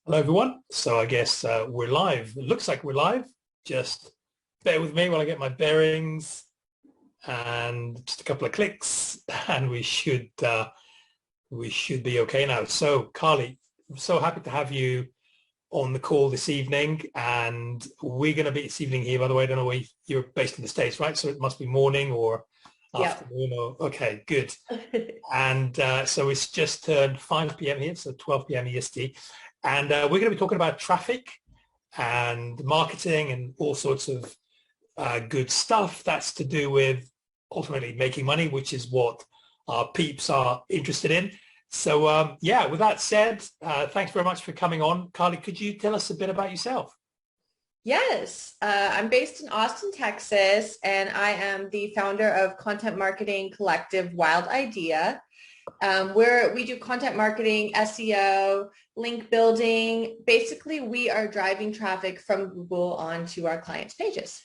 Hello, everyone. So I guess we're live. It looks like we're live. Just bear with me while I get my bearings and just a couple of clicks, and we should be okay now. So, Carly, I'm so happy to have you on the call this evening, and we're going to be this evening here. By the way, I don't know where you're based in the States, right? So it must be morning or Yep. afternoon. Or okay, good. And so it's just turned 5 p.m. here, so 12 p.m. EST. And we're going to be talking about traffic and marketing and all sorts of good stuff that's to do with ultimately making money, which is what our peeps are interested in. So yeah, with that said, thanks very much for coming on. Carly, could you tell us a bit about yourself? Yes, I'm based in Austin, Texas, and I am the founder of content marketing collective Wild Idea, where we do content marketing, SEO, link building. Basically, we are driving traffic from Google onto our clients' pages.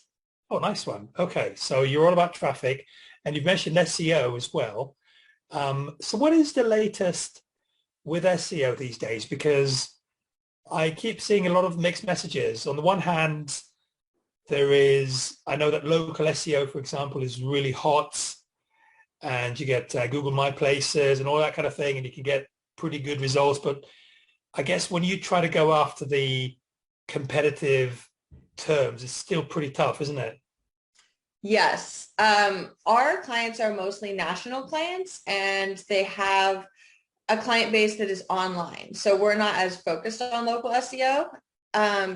Oh, nice one. Okay, so you're all about traffic and you've mentioned SEO as well. So what is the latest with SEO these days? Because I keep seeing a lot of mixed messages. On the one hand, I know that local SEO, for example, is really hot and you get Google My Places and all that kind of thing, and you can get pretty good results. But I guess when you try to go after the competitive terms, it's still pretty tough, isn't it? Yes, our clients are mostly national clients, and they have a client base that is online. So we're not as focused on local SEO.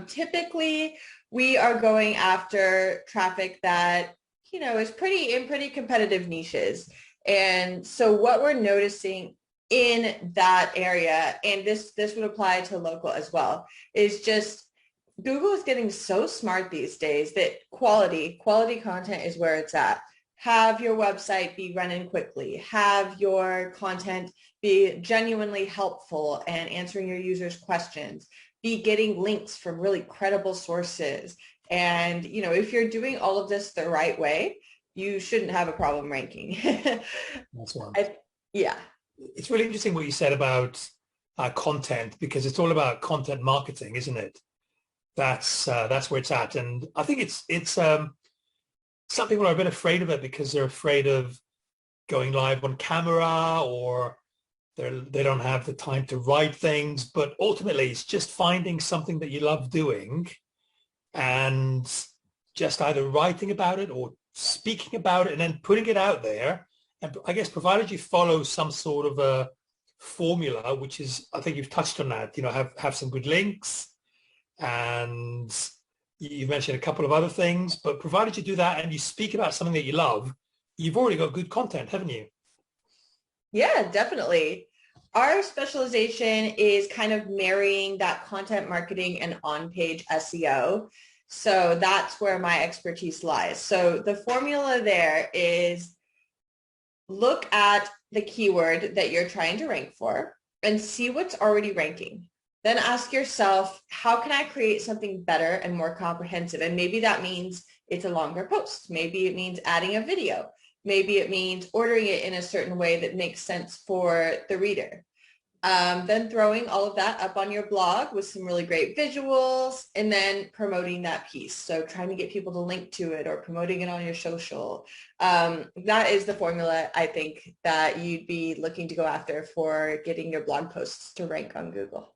Typically, we are going after traffic that, is pretty competitive niches. And so what we're noticing in that area, and this would apply to local as well, is just Google is getting so smart these days that quality content is where it's at. Have your website be running quickly. Have your content be genuinely helpful and answering your users' questions. Be getting links from really credible sources. And, if you're doing all of this the right way, you shouldn't have a problem ranking. That's one. I, yeah. It's really interesting what you said about content because it's all about content marketing, isn't it? That's where it's at, and I think it's some people are a bit afraid of it because they're afraid of going live on camera or they don't have the time to write things. But ultimately, it's just finding something that you love doing and just either writing about it or speaking about it and then putting it out there. And I guess provided you follow some sort of a formula, which is, I think you've touched on that, have some good links and you mentioned a couple of other things, but provided you do that and you speak about something that you love, you've already got good content, haven't you? Yeah, definitely. Our specialization is kind of marrying that content marketing and on-page SEO. So that's where my expertise lies. So the formula there is look at the keyword that you're trying to rank for and see what's already ranking. Then ask yourself, how can I create something better and more comprehensive? And maybe that means it's a longer post. Maybe it means adding a video. Maybe it means ordering it in a certain way that makes sense for the reader. Then throwing all of that up on your blog with some really great visuals and then promoting that piece. So trying to get people to link to it or promoting it on your social. That is the formula I think that you'd be looking to go after for getting your blog posts to rank on Google.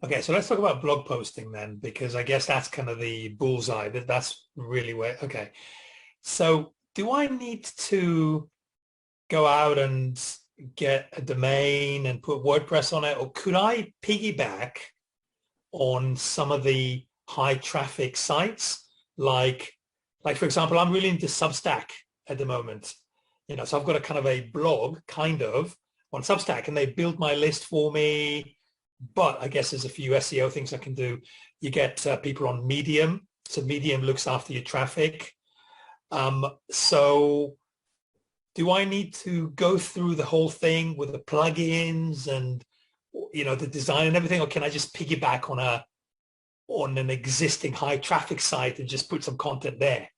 Okay, so let's talk about blog posting then, because I guess that's kind of the bullseye. That's really where, okay. So do I need to go out and get a domain and put WordPress on it, or could I piggyback on some of the high traffic sites? Like for example, I'm really into Substack at the moment. So I've got a kind of a blog kind of on Substack and they build my list for me. But I guess there's a few SEO things I can do. You get people on Medium. So Medium looks after your traffic. So do I need to go through the whole thing with the plugins and the design and everything, or can I just piggyback on an existing high traffic site and just put some content there?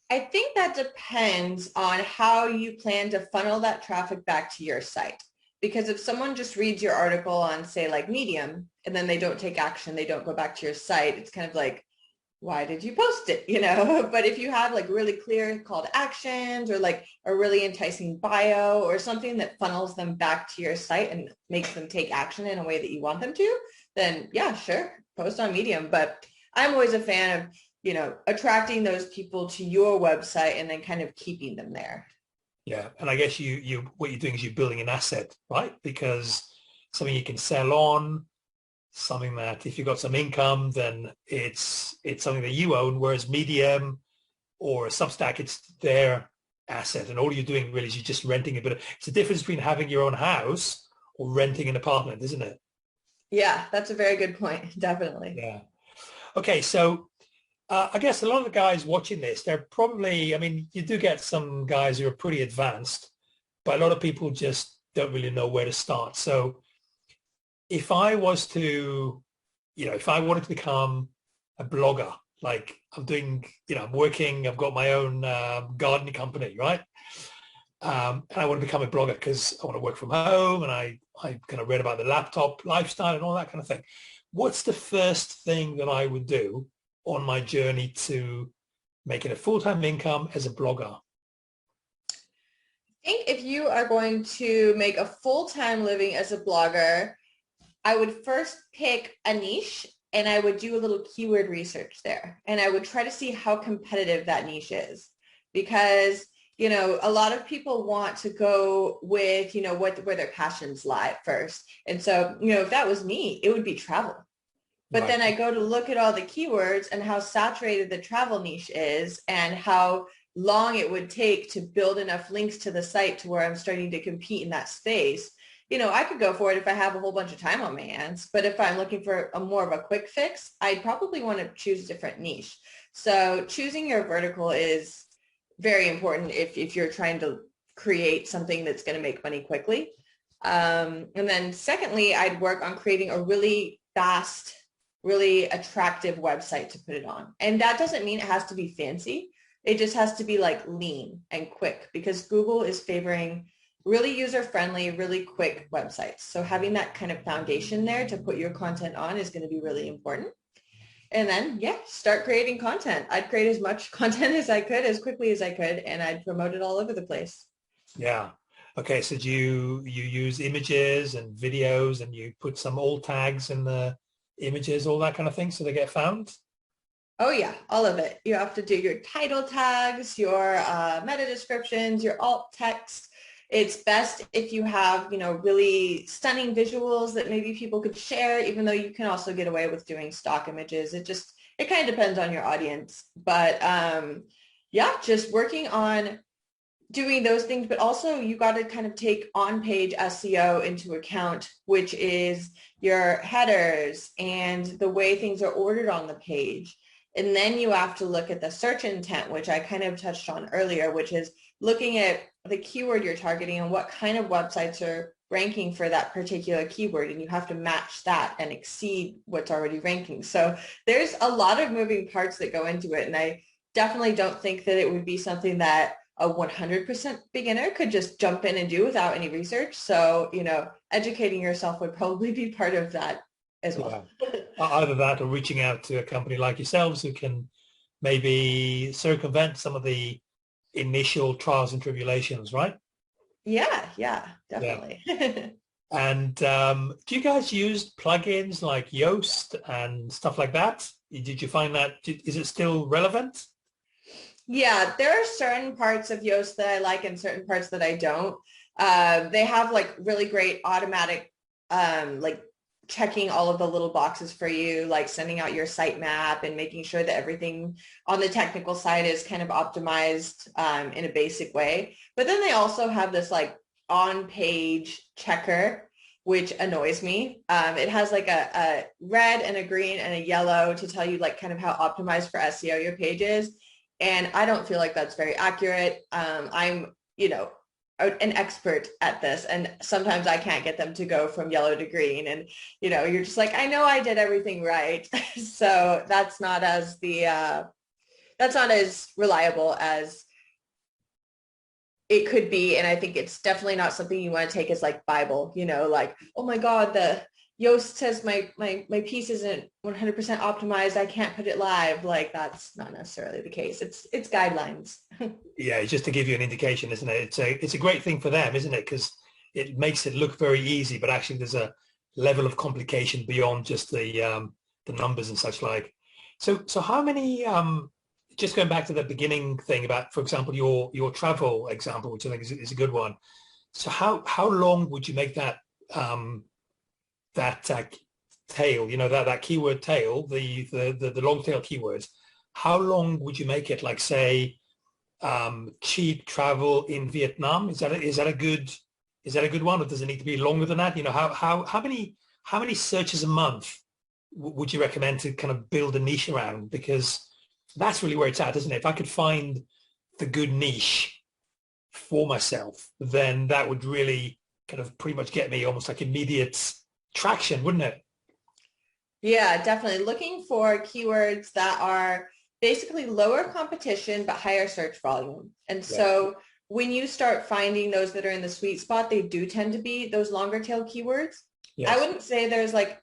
I think that depends on how you plan to funnel that traffic back to your site. Because if someone just reads your article on, say, like Medium, and then they don't take action, they don't go back to your site, it's kind of like, why did you post it? But if you have like really clear call to actions or like a really enticing bio or something that funnels them back to your site and makes them take action in a way that you want them to, then yeah, sure, post on Medium. But I'm always a fan of, attracting those people to your website and then kind of keeping them there. Yeah, and I guess what you're doing is you're building an asset, right? Because something you can sell on, something that if you've got some income, then it's something that you own. Whereas Medium or Substack, it's their asset, and all you're doing really is you're just renting it. But it's the difference between having your own house or renting an apartment, isn't it? Yeah, that's a very good point. Definitely. Yeah. Okay, so I guess a lot of the guys watching this, they're probably, I mean, you do get some guys who are pretty advanced, but a lot of people just don't really know where to start. So if I was to, if I wanted to become a blogger, like I'm doing, I'm working, I've got my own gardening company, right? And I want to become a blogger because I want to work from home and I kind of read about the laptop lifestyle and all that kind of thing. What's the first thing that I would do on my journey to making a full-time income as a blogger? I think if you are going to make a full-time living as a blogger, I would first pick a niche and I would do a little keyword research there. And I would try to see how competitive that niche is because, a lot of people want to go with, where their passions lie first. And so, if that was me, it would be travel. But Right. then I go to look at all the keywords and how saturated the travel niche is and how long it would take to build enough links to the site to where I'm starting to compete in that space. I could go for it if I have a whole bunch of time on my hands, but if I'm looking for a more of a quick fix, I'd probably want to choose a different niche. So choosing your vertical is very important if you're trying to create something that's going to make money quickly. And then secondly, I'd work on creating a really fast, really attractive website to put it on. And that doesn't mean it has to be fancy. It just has to be like lean and quick because Google is favoring really user-friendly, really quick websites. So having that kind of foundation there to put your content on is going to be really important. And then, yeah, start creating content. I'd create as much content as I could, as quickly as I could, and I'd promote it all over the place. Yeah. Okay. So do you use images and videos and you put some alt tags in the images, all that kind of thing so they get found? Oh yeah, all of it. You have to do your title tags, your meta descriptions, your alt text. It's best if you have, really stunning visuals that maybe people could share, even though you can also get away with doing stock images. It kind of depends on your audience. But yeah, just working on doing those things, but also you got to kind of take on-page SEO into account, which is your headers and the way things are ordered on the page. And then you have to look at the search intent, which I kind of touched on earlier, which is looking at the keyword you're targeting and what kind of websites are ranking for that particular keyword. And you have to match that and exceed what's already ranking. So there's a lot of moving parts that go into it. And I definitely don't think that it would be something that a 100% beginner could just jump in and do without any research. So, educating yourself would probably be part of that as well. Yeah. Either that or reaching out to a company like yourselves who can maybe circumvent some of the initial trials and tribulations, right? Yeah, Yeah. definitely. And do you guys use plugins like Yoast and stuff like that? Did you find that, is it still relevant? Yeah, there are certain parts of Yoast that I like and certain parts that I don't. They have like really great automatic, like checking all of the little boxes for you, like sending out your sitemap and making sure that everything on the technical side is kind of optimized in a basic way. But then they also have this like on-page checker, which annoys me. It has like a red and a green and a yellow to tell you like kind of how optimized for SEO your page is. And I don't feel like that's very accurate. I'm, an expert at this. And sometimes I can't get them to go from yellow to green. And, you're just like, I know I did everything right. So that's not as reliable as it could be, and I think it's definitely not something you want to take as like Bible, like, oh my God, the Yoast says my piece isn't 100% optimized. I can't put it live. Like that's not necessarily the case. It's guidelines. Yeah, it's just to give you an indication, isn't it? It's a great thing for them, isn't it? Because it makes it look very easy, but actually there's a level of complication beyond just the numbers and such like. So how many just going back to the beginning thing about, for example, your travel example, which I think is a good one. So how long would you make that tail, that keyword tail, the long tail keywords? How long would you make it? Like say cheap travel in Vietnam. Is that a good one, or does it need to be longer than that? How many searches a month would you recommend to kind of build a niche around? Because that's really where it's at, isn't it? If I could find the good niche for myself, then that would really kind of pretty much get me almost like immediate traction, wouldn't it? Yeah, definitely. Looking for keywords that are basically lower competition but higher search volume. And Yeah. so when you start finding those that are in the sweet spot, they do tend to be those longer tail keywords. I Yes. wouldn't say there's like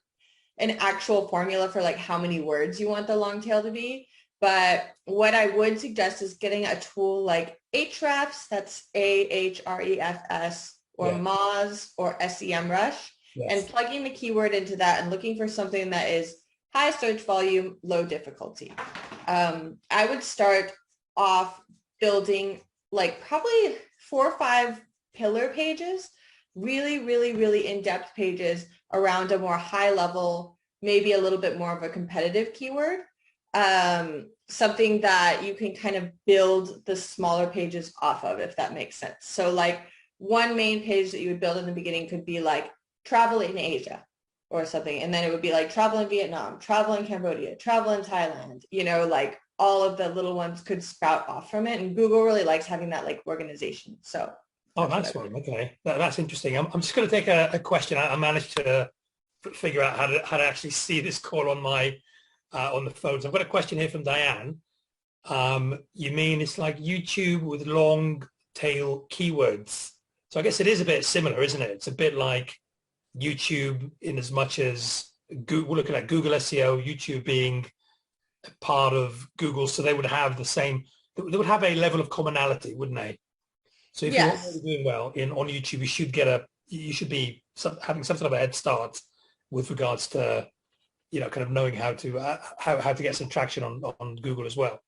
an actual formula for like how many words you want the long tail to be. But what I would suggest is getting a tool like Ahrefs, that's Ahrefs, or Yeah. Moz or SEMrush, and Yes. plugging the keyword into that and looking for something that is high search volume, low difficulty. I would start off building like probably 4 or 5 pillar pages, really, really, really in-depth pages around a more high level, maybe a little bit more of a competitive keyword. Something that you can kind of build the smaller pages off of, if that makes sense. So like one main page that you would build in the beginning could be like travel in Asia or something. And then it would be like travel in Vietnam, travel in Cambodia, travel in Thailand, like all of the little ones could sprout off from it. And Google really likes having that like organization. So Oh, that's what nice I would one. do. Okay, that's interesting. I'm just going to take a question. I managed to figure out how to actually see this call on the phones. I've got a question here from Diane. You mean it's like YouTube with long tail keywords? So I guess it is a bit similar, isn't it? It's a bit like YouTube in as much as Google, we're looking at Google SEO, YouTube being a part of Google, so they would have they would have a level of commonality, wouldn't they? So if you're already Yes. doing well on YouTube, you should be having some sort of a head start with regards to kind of knowing how to get some traction on Google as well.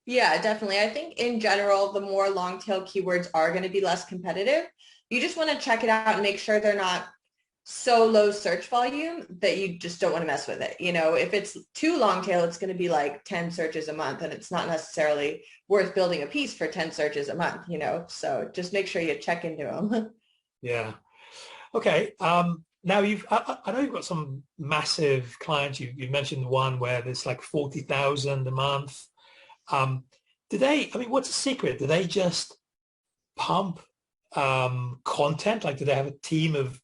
Yeah, definitely. I think in general, the more long tail keywords are going to be less competitive. You just want to check it out and make sure they're not so low search volume that you just don't want to mess with it. If it's too long tail, it's going to be like 10 searches a month, and it's not necessarily worth building a piece for 10 searches a month. So just make sure you check into them. Yeah. Okay. Now I know you've got some massive clients. You mentioned one where there's like 40,000 a month. Um, I mean, what's the secret? Do they just pump content? Like, do they have a team of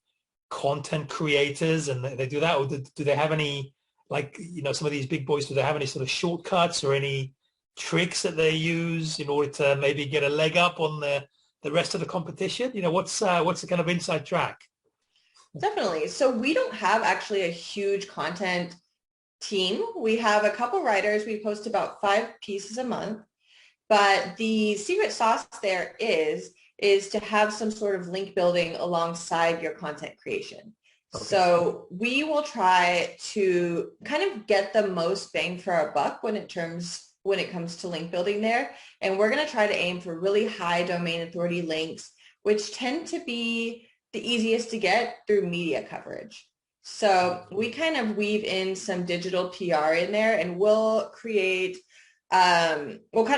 content creators and they do that? Or do they have any, like, some of these big boys, do they have any sort of shortcuts or any tricks that they use in order to maybe get a leg up on the rest of the competition? What's the kind of inside track? Definitely. So we don't have actually a huge content team. We have a couple writers. We post about 5 pieces a month. But the secret sauce there is to have some sort of link building alongside your content creation. Okay. So we will try to kind of get the most bang for our buck when it comes to link building there. And we're going to try to aim for really high domain authority links, which tend to be the easiest to get through media coverage. So we kind of weave in some digital PR in there, and we'll kind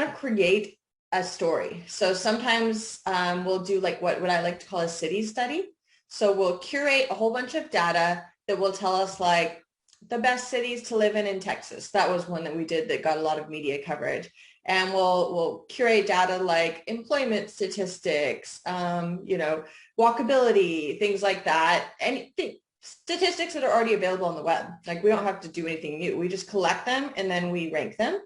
of create a story. So sometimes we'll do like what I like to call a city study. So we'll curate a whole bunch of data that will tell us like the best cities to live in Texas. That was one that we did that got a lot of media coverage. And we'll curate data like employment statistics, walkability, things like that. Statistics that are already available on the web. Like we don't have to do anything new. We just collect them and then we rank them.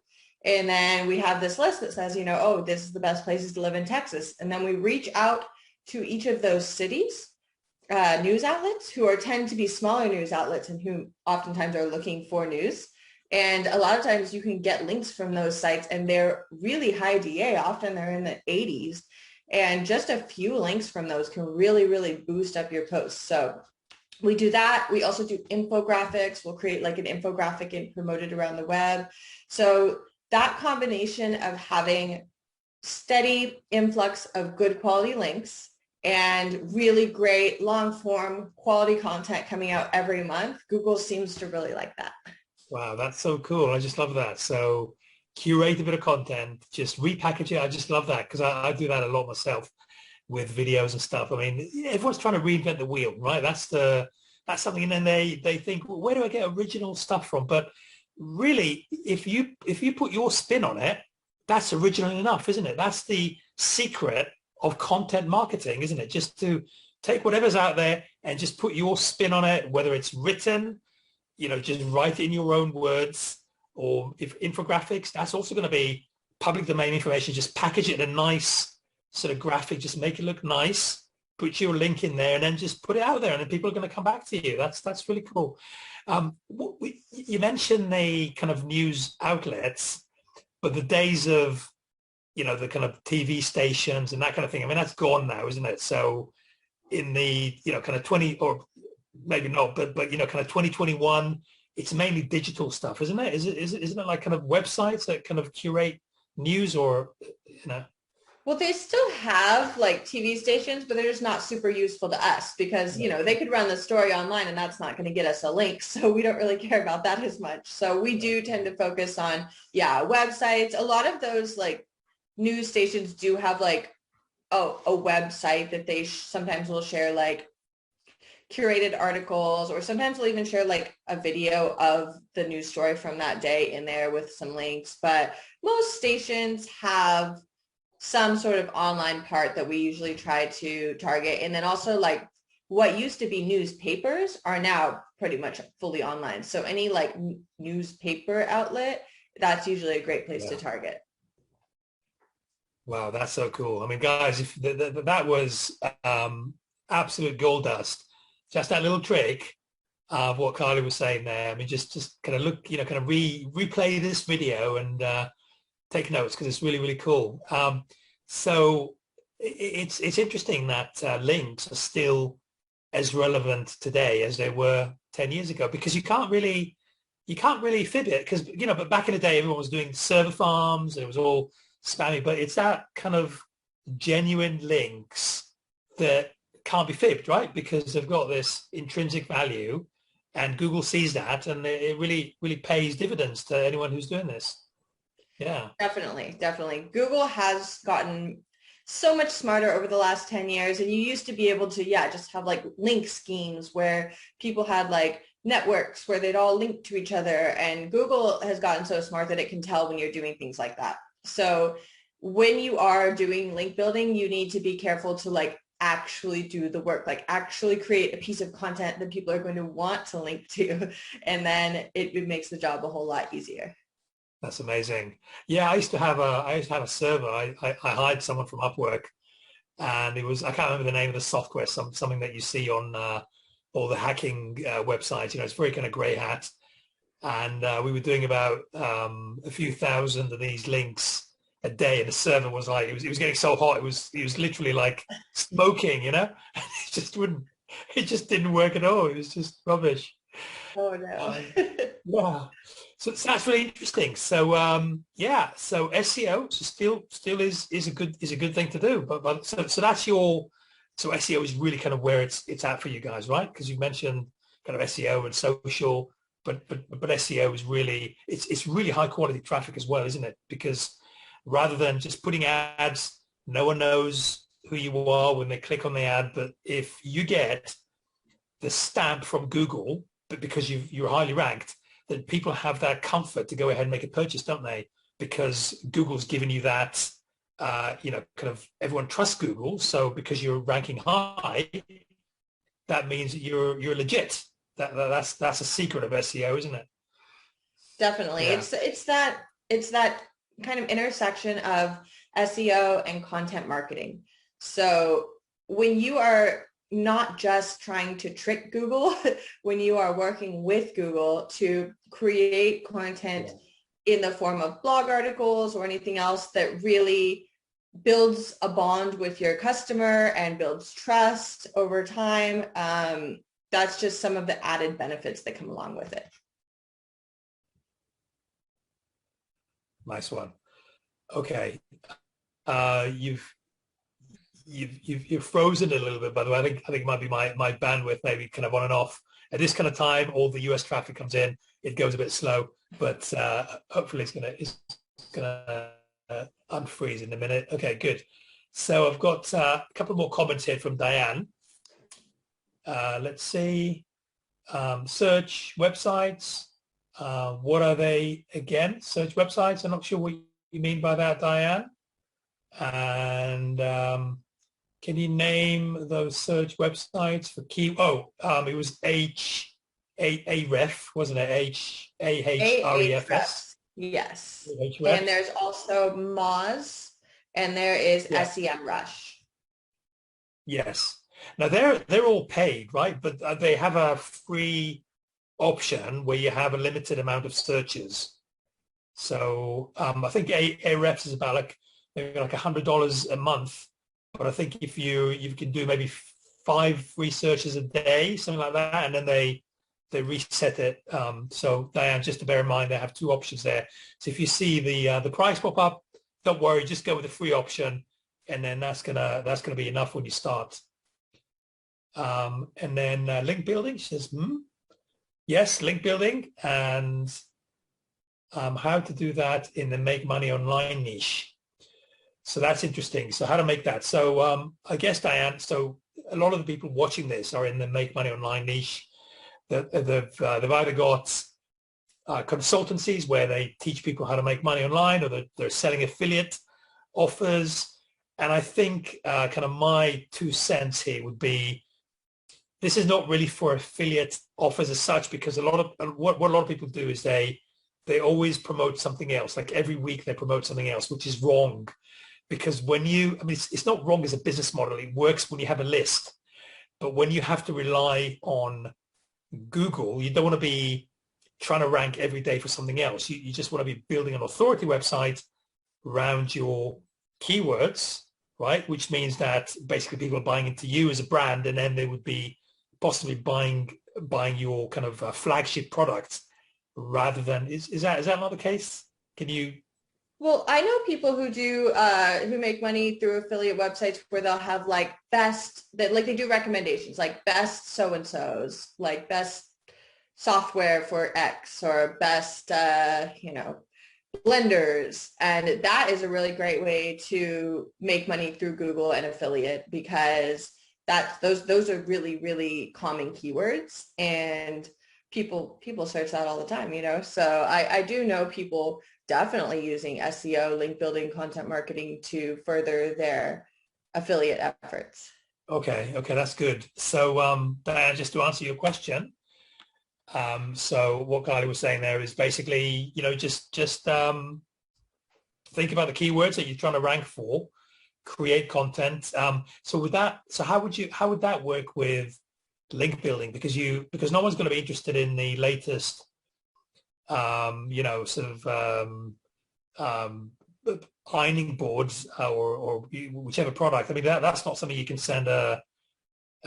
And then we have this list that says, oh, this is the best places to live in Texas. And then we reach out to each of those cities, news outlets who tend to be smaller news outlets and who oftentimes are looking for news. And a lot of times you can get links from those sites and they're really high DA. Often they're in the 80s. And just a few links from those can really, really boost up your posts. So we do that. We also do infographics. We'll create like an infographic and promote it around the web. So that combination of having steady influx of good quality links and really great long form quality content coming out every month, Google seems to really like that. Wow, that's so cool. I just love that. So curate a bit of content, just repackage it. I just love that because I do that a lot myself with videos and stuff. I mean, everyone's trying to reinvent the wheel, right? That's something, and then they think, well, where do I get original stuff from? But really, if you put your spin on it, that's original enough, isn't it? That's the secret of content marketing, isn't it? Just to take whatever's out there and just put your spin on it, whether it's written, just write it in your own words, or if infographics, that's also going to be public domain information. Just package it in a nice sort of graphic, just make it look nice, put your link in there, and then just put it out there, and then people are going to come back to you. That's really cool. You mentioned the kind of news outlets, but the days of, the kind of TV stations and that kind of thing, I mean, that's gone now, isn't it? So in the, kind of 20, or maybe not, but kind of 2021, it's mainly digital stuff, isn't it? Isn't it like kind of websites that kind of curate news, or, Well, they still have like TV stations, but they're just not super useful to us because, they could run the story online and that's not going to get us a link. So we don't really care about that as much. So we do tend to focus on, websites. A lot of those like news stations do have like a website that they sometimes will share like curated articles, or sometimes we'll even share like a video of the news story from that day in there with some links. But most stations have some sort of online part that we usually try to target. And then also like what used to be newspapers are now pretty much fully online. So any like newspaper outlet, that's usually a great place to target. Wow, that's so cool. I mean, guys, if that was absolute gold dust, just that little trick of what Karli was saying there. I mean, just kind of look, kind of replay this video and take notes because it's really, really cool. So it's interesting that links are still as relevant today as they were 10 years ago, because you can't really fib it, because, but back in the day, everyone was doing server farms and it was all spammy, but it's that kind of genuine links that can't be fibbed, right? Because they've got this intrinsic value and Google sees that, and it really, really pays dividends to anyone who's doing this. Yeah. Definitely. Google has gotten so much smarter over the last 10 years. And you used to be able to, just have like link schemes where people had like networks where they'd all link to each other. And Google has gotten so smart that it can tell when you're doing things like that. So when you are doing link building, you need to be careful to like actually do the work, like actually create a piece of content that people are going to want to link to. And then it makes the job a whole lot easier. That's amazing. Yeah, I used to have a server. I hired someone from Upwork, and it was, I can't remember the name of the software, something that you see on all the hacking websites. It's very kind of grey hat. And we were doing about a few thousand of these links a day, and the server was like, it was getting so hot, it was literally like smoking, it just didn't work at all. It was just rubbish. Oh no. Yeah, so that's really interesting. So so SEO still is a good thing to do. But so that's so SEO is really kind of where it's at for you guys, right? Because you mentioned kind of SEO and social, but SEO is really, it's really high quality traffic as well, isn't it? Because rather than just putting ads, no one knows who you are when they click on the ad. But if you get the stamp from Google, but because you're highly ranked, then people have that comfort to go ahead and make a purchase, don't they? Because Google's given you that, kind of, everyone trusts Google. So because you're ranking high, that means that you're legit. That's a secret of SEO, isn't it? Definitely. Yeah. It's that kind of intersection of SEO and content marketing. So when you are not just trying to trick Google, when you are working with Google to create content in the form of blog articles or anything else that really builds a bond with your customer and builds trust over time, that's just some of the added benefits that come along with it. Nice one. Okay. You've frozen a little bit, by the way. I think it might be my bandwidth maybe kind of on and off. At this kind of time, all the US traffic comes in. It goes a bit slow, but hopefully it's gonna unfreeze in a minute. Okay, good. So I've got a couple more comments here from Diane. Let's see. Search websites. What are they again? Search websites. I'm not sure what you mean by that, Diane. And can you name those search websites for key? Oh, it was Ahref, wasn't it? Ahrefs. Yes. Ahrefs. And there's also Moz, and there is SEMrush. Yes. Now they're all paid, right? But they have a free option where you have a limited amount of searches. So I think Ahrefs is about maybe like $100 a month. But I think if you can do maybe 5 researches a day, something like that, and then they reset it. So Diane, just to bear in mind, they have 2 options there. So if you see the price pop up, don't worry, just go with the free option, and then that's gonna be enough when you start. And then link building, she says, yes, link building, and how to do that in the make money online niche. So that's interesting. So how to make that? So I guess, Diane, so a lot of the people watching this are in the make money online niche. They've either got consultancies where they teach people how to make money online, or they're selling affiliate offers. And I think kind of my 2 cents here would be, this is not really for affiliate offers as such, because what a lot of people do is they always promote something else. Like every week they promote something else, which is wrong. Because it's not wrong as a business model. It works when you have a list. But when you have to rely on Google, you don't want to be trying to rank every day for something else. You just want to be building an authority website around your keywords, right? Which means that basically people are buying into you as a brand, and then they would be possibly buying your kind of flagship product rather than, is that not the case? Can you? Well, I know people who do who make money through affiliate websites where they'll have like they do recommendations, like best so-and-sos, like best software for X, or best blenders. And that is a really great way to make money through Google and affiliate, because those are really, really common keywords, and people search that all the time, So I do know people definitely using SEO, link building, content marketing to further their affiliate efforts. Okay, that's good. So Diane, just to answer your question, so what Karli was saying there is basically, just think about the keywords that you're trying to rank for, create content. So how would that work with link building? Because no one's going to be interested in the latest ironing boards or whichever product. I mean, that's not something you can send a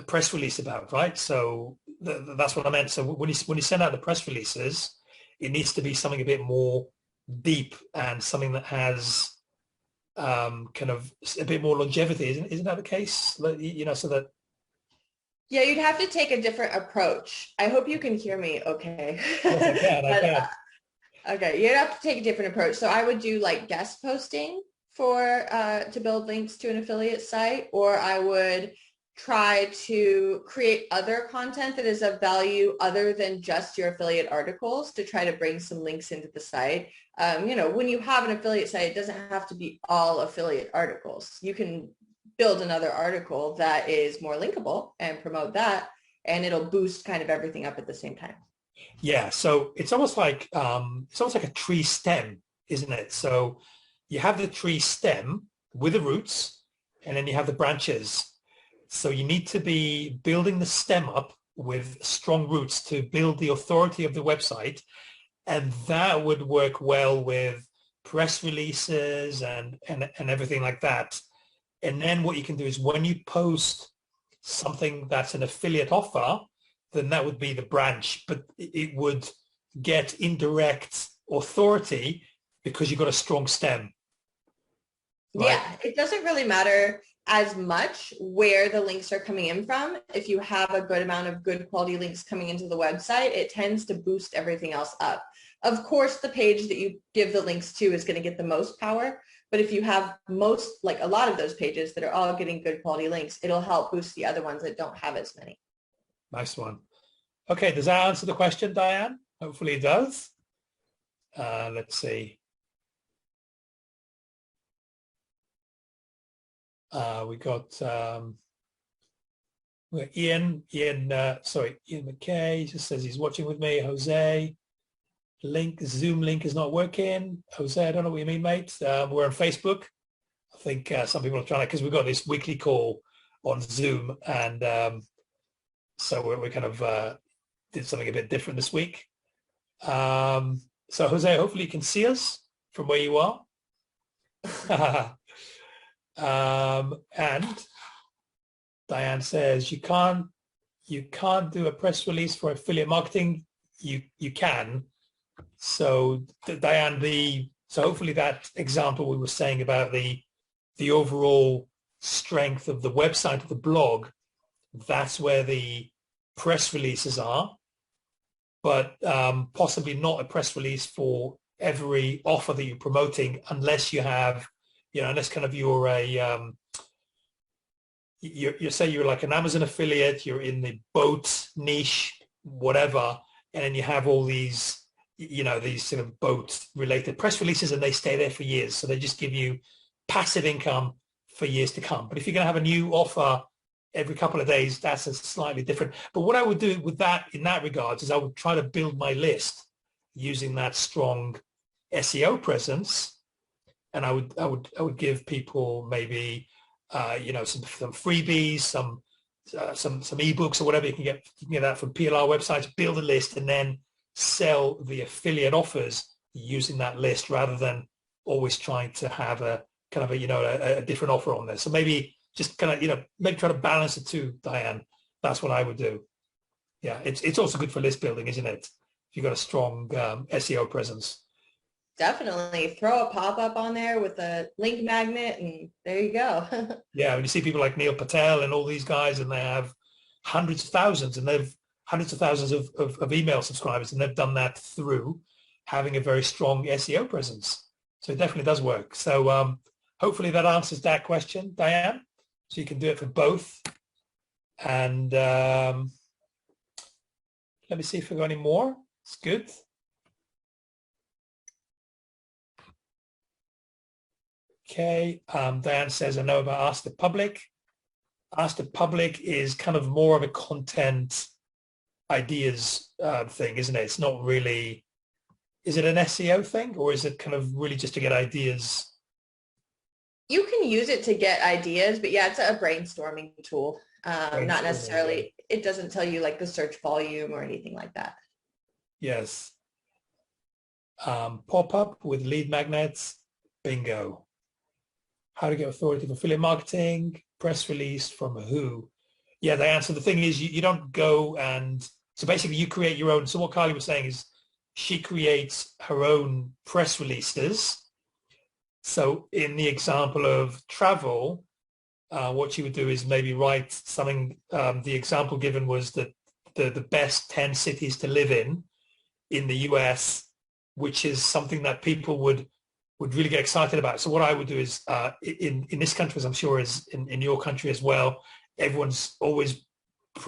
press release about, right? So that's what I meant. So when you send out the press releases, it needs to be something a bit more deep and something that has kind of a bit more longevity. Isn't that the case? So that. Yeah, you'd have to take a different approach. I hope you can hear me okay. Yes, I can. I can. Okay, you'd have to take a different approach. So I would do like guest posting to build links to an affiliate site, or I would try to create other content that is of value other than just your affiliate articles to try to bring some links into the site. When you have an affiliate site, it doesn't have to be all affiliate articles. You can build another article that is more linkable and promote that, and it'll boost kind of everything up at the same time. Yeah, so it's almost like a tree stem, isn't it? So you have the tree stem with the roots, and then you have the branches. So you need to be building the stem up with strong roots to build the authority of the website. And that would work well with press releases and everything like that. And then what you can do is when you post something that's an affiliate offer, then that would be the branch, but it would get indirect authority because you've got a strong stem. Right? Yeah, it doesn't really matter as much where the links are coming in from. If you have a good amount of good quality links coming into the website, it tends to boost everything else up. Of course, the page that you give the links to is going to get the most power. But if you have like a lot of those pages that are all getting good quality links, it'll help boost the other ones that don't have as many. Nice one. Okay, does that answer the question, Diane? Hopefully it does. Let's see. We got Ian McKay. He just says he's watching with me. Jose, Zoom link is not working. Jose, I don't know what you mean, mate. We're on Facebook. I think some people are trying to, because we've got this weekly call on Zoom, and so we kind of did something a bit different this week. So Jose, hopefully you can see us from where you are. And Diane says you can't do a press release for affiliate marketing. You can. So Diane, so hopefully that example we were saying about the overall strength of the website of the blog, that's where the press releases are, but possibly not a press release for every offer that you're promoting, unless you have, unless kind of you're a you say you're like an Amazon affiliate, you're in the boat niche, whatever, and then you have all these these sort of boat related press releases, and they stay there for years, so they just give you passive income for years to come. But if you're going to have a new offer every couple of days, that's a slightly different. But what I would do with that in that regard is I would try to build my list using that strong SEO presence, and I would give people maybe some freebies, some ebooks or whatever. You can get that from PLR websites. Build a list and then sell the affiliate offers using that list, rather than always trying to have a kind of a different offer on there. So maybe just kind of maybe try to balance the two, Diane. That's what I would do. Yeah, it's also good for list building, isn't it? If you've got a strong SEO presence. Definitely throw a pop-up on there with a link magnet, and there you go. Yeah, when you see people like Neil Patel and all these guys, and they have hundreds of thousands, and they've hundreds of thousands of email subscribers, and they've done that through having a very strong SEO presence. So it definitely does work. So hopefully that answers that question, Diane. So you can do it for both. And let me see if we've got any more. It's good. Okay, Diane says, I know about Ask the Public. Ask the Public is kind of more of a content ideas thing, isn't it? It's not really, is it an SEO thing, or is it kind of really just to get ideas? You can use it to get ideas, but yeah, it's a brainstorming tool. Not necessarily, it doesn't tell you like the search volume or anything like that. Yes. Pop-up with lead magnets, bingo. How to get authority for affiliate marketing, press release from who? Yeah, the answer. The thing is, you don't go and, so basically you create your own. So what Karli was saying is she creates her own press releases. So in the example of travel, what she would do is maybe write something. The example given was that the best 10 cities to live in the US, which is something that people would really get excited about. So what I would do is in this country, as I'm sure is in your country as well, everyone's always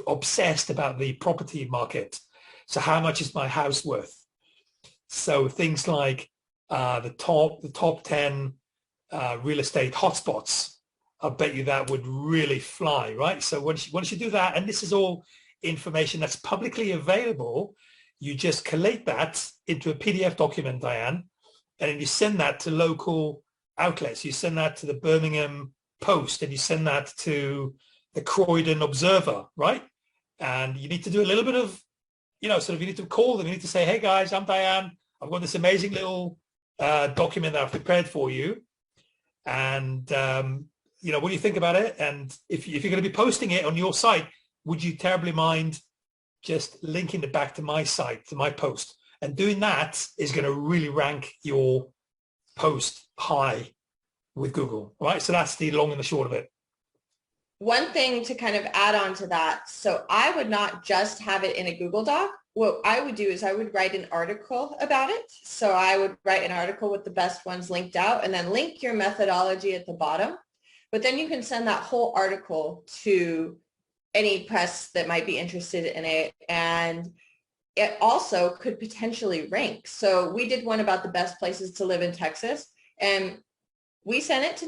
obsessed about the property market. So how much is my house worth? So things like the top 10 real estate hotspots, I bet you that would really fly, right? So once you do that, and this is all information that's publicly available, you just collate that into a PDF document, Diane, and then you send that to local outlets. You send that to the Birmingham Post and you send that to the Croydon Observer, right? And you need to do a little bit of, sort of, you need to call them. You need to say, hey guys, I'm Diane. I've got this amazing little document that I've prepared for you. And, what do you think about it? And if you're going to be posting it on your site, would you terribly mind just linking it back to my site, to my post? And doing that is going to really rank your post high with Google, right? So that's the long and the short of it. One thing to kind of add on to that, so I would not just have it in a Google Doc. What I would do is I would write an article about it. So I would write an article with the best ones linked out and then link your methodology at the bottom. But then you can send that whole article to any press that might be interested in it. And it also could potentially rank. So we did one about the best places to live in Texas, and we sent it to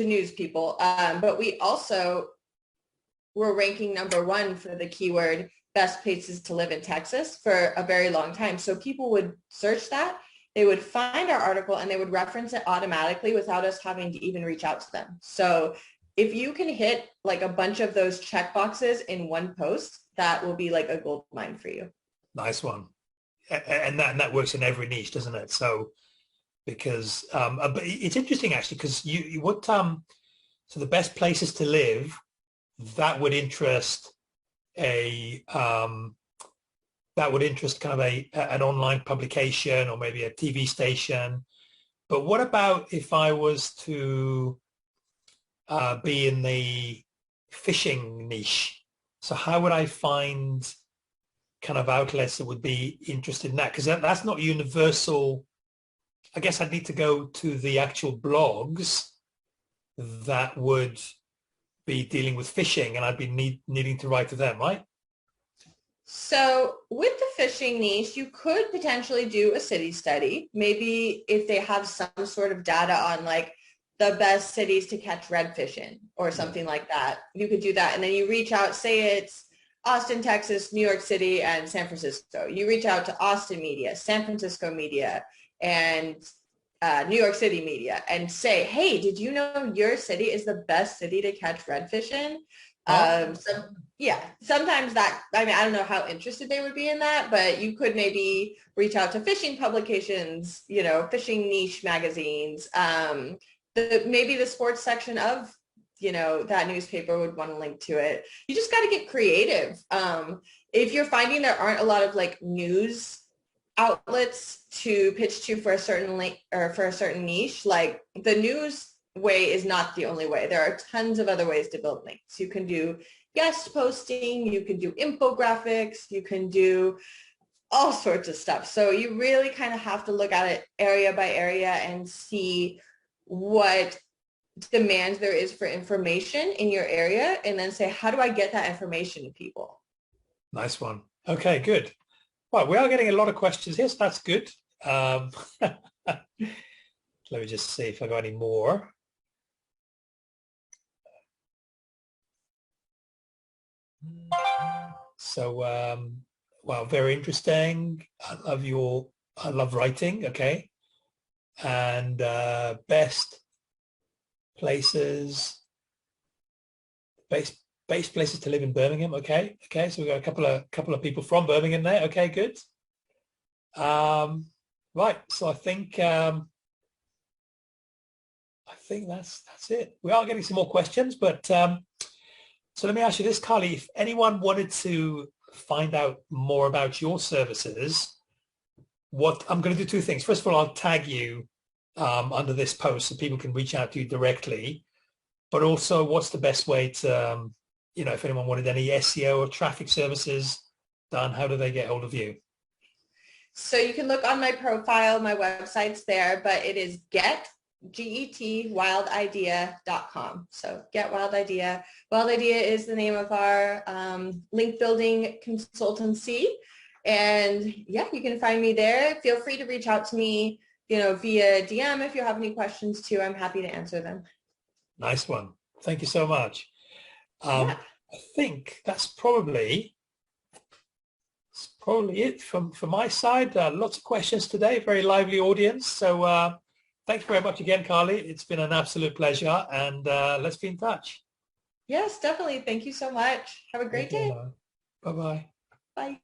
news people, but we also were ranking #1 for the keyword best places to live in Texas for a very long time. So people would search that, they would find our article, and they would reference it automatically without us having to even reach out to them. So if you can hit like a bunch of those check boxes in one post, that will be like a gold mine for you. Nice one. And that works in every niche, doesn't it? So because but it's interesting actually, because so the best places to live, that would interest kind of an online publication or maybe a TV station. But what about if I was to be in the fishing niche? So how would I find kind of outlets that would be interested in that? Because that's not universal. I guess I'd need to go to the actual blogs that would be dealing with fishing, and I'd be needing to write to them, right? So with the fishing niche, you could potentially do a city study. Maybe if they have some sort of data on like the best cities to catch redfish in or something like that, you could do that. And then you reach out, say it's Austin, Texas, New York City, and San Francisco. You reach out to Austin media, San Francisco media, and New York City media and say, hey, did you know your city is the best city to catch redfish in? Sometimes that, I don't know how interested they would be in that, but you could maybe reach out to fishing publications, fishing niche magazines. Maybe the sports section of, that newspaper would want to link to it. You just got to get creative. If you're finding there aren't a lot of like news outlets to pitch to for a certain link or for a certain niche, like the news way is not the only way. There are tons of other ways to build links. You can do guest posting, you can do infographics, you can do all sorts of stuff. So you really kind of have to look at it area by area and see what demand there is for information in your area, and then say, how do I get that information to people? Nice one. Okay, good. Well, we are getting a lot of questions here, so that's good. Let me just see if I got any more. So, well, very interesting. I love writing. Okay. And best places to live in Birmingham. Okay. So we've got a couple of people from Birmingham there. Okay, good. Right. So I think that's it. We are getting some more questions, but so let me ask you this, Karli. If anyone wanted to find out more about your services, I'm going to do two things. First of all, I'll tag you under this post so people can reach out to you directly. But also, what's the best way to, if anyone wanted any SEO or traffic services done, how do they get hold of you? So you can look on my profile, my website's there, but it is getwildidea.com. So Get Wild Idea. Wild Idea is the name of our link building consultancy. And yeah, you can find me there. Feel free to reach out to me, via DM if you have any questions too. I'm happy to answer them. Nice one. Thank you so much. I think that's probably it from my side. Lots of questions today, very lively audience. So thanks very much again, Karli. It's been an absolute pleasure, and let's be in touch. Yes, definitely. Thank you so much. Have a great Take care day. now. Bye-bye. Bye.